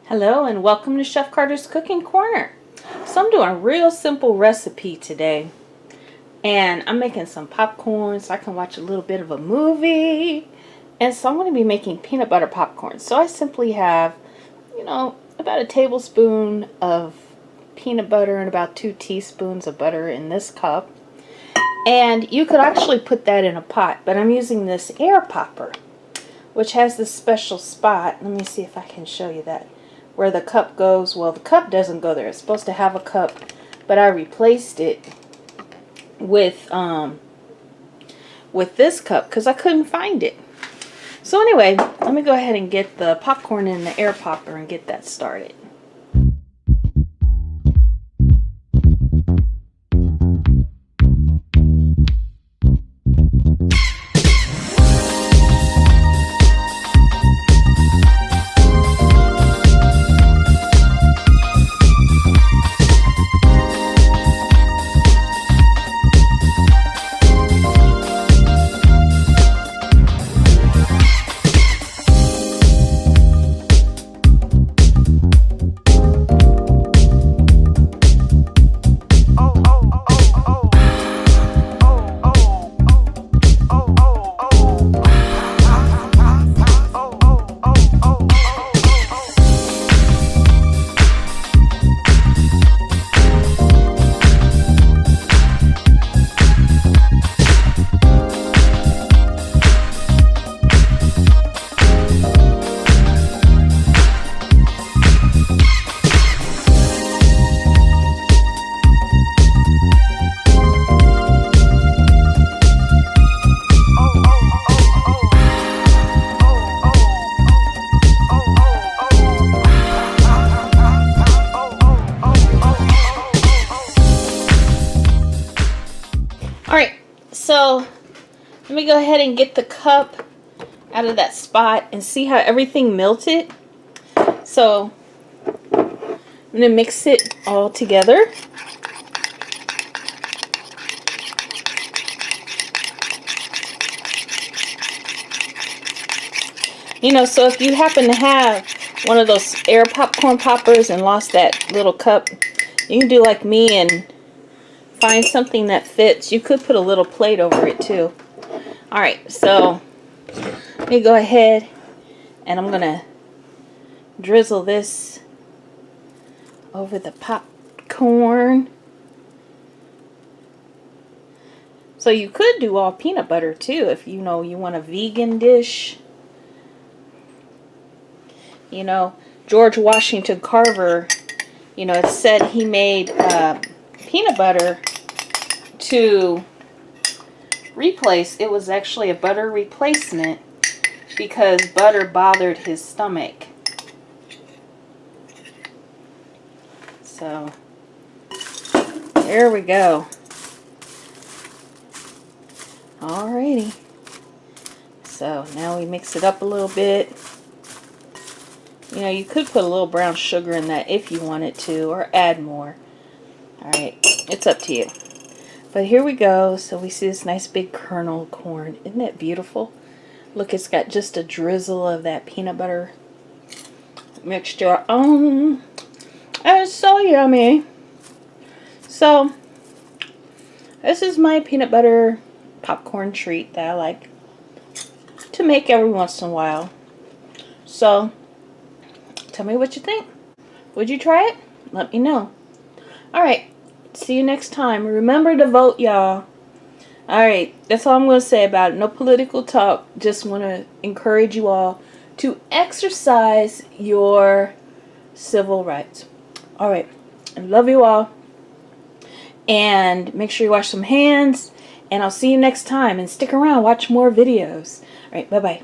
Hello and welcome to Chef Carter's Cooking Corner. So I'm doing a real simple recipe today. And I'm making some popcorn so I can watch a little bit of a movie. And so I'm going to be making peanut butter popcorn. So I simply have, about a tablespoon of peanut butter and about 2 teaspoons of butter in this cup. And you could actually put that in a pot, but I'm using this air popper, which has this special spot. Let me see if I can show you that. Where the cup goes. Well, the cup doesn't go there. It's supposed to have a cup, but I replaced it with this cup because I couldn't find it. So anyway, let me go ahead and get the popcorn in the air popper and get that started. Alright, so let me go ahead and get the cup out of that spot and see how everything melted. So I'm going to mix it all together. So if you happen to have one of those air popcorn poppers and lost that little cup, you can do like me and find something that fits. You could put a little plate over it too. Alright, so let me go ahead and I'm going to drizzle this over the popcorn. So you could do all peanut butter too if you want a vegan dish. George Washington Carver, it said he made peanut butter to replace. It was actually a butter replacement because butter bothered his stomach. So there we go. Alrighty. So now we mix it up a little bit. You could put a little brown sugar in that if you wanted to, or add more. Alright, it's up to you. But here we go. So we see this nice big kernel corn. Isn't that beautiful? Look, it's got just a drizzle of that peanut butter mixture. It's so yummy. So this is my peanut butter popcorn treat that I like to make every once in a while. So tell me what you think. Would you try it? Let me know. Alright, see you next time. Remember to vote, y'all. Alright, that's all I'm going to say about it. No political talk. Just want to encourage you all to exercise your civil rights. Alright, I love you all. And make sure you wash some hands. And I'll see you next time. And stick around, watch more videos. Alright, bye-bye.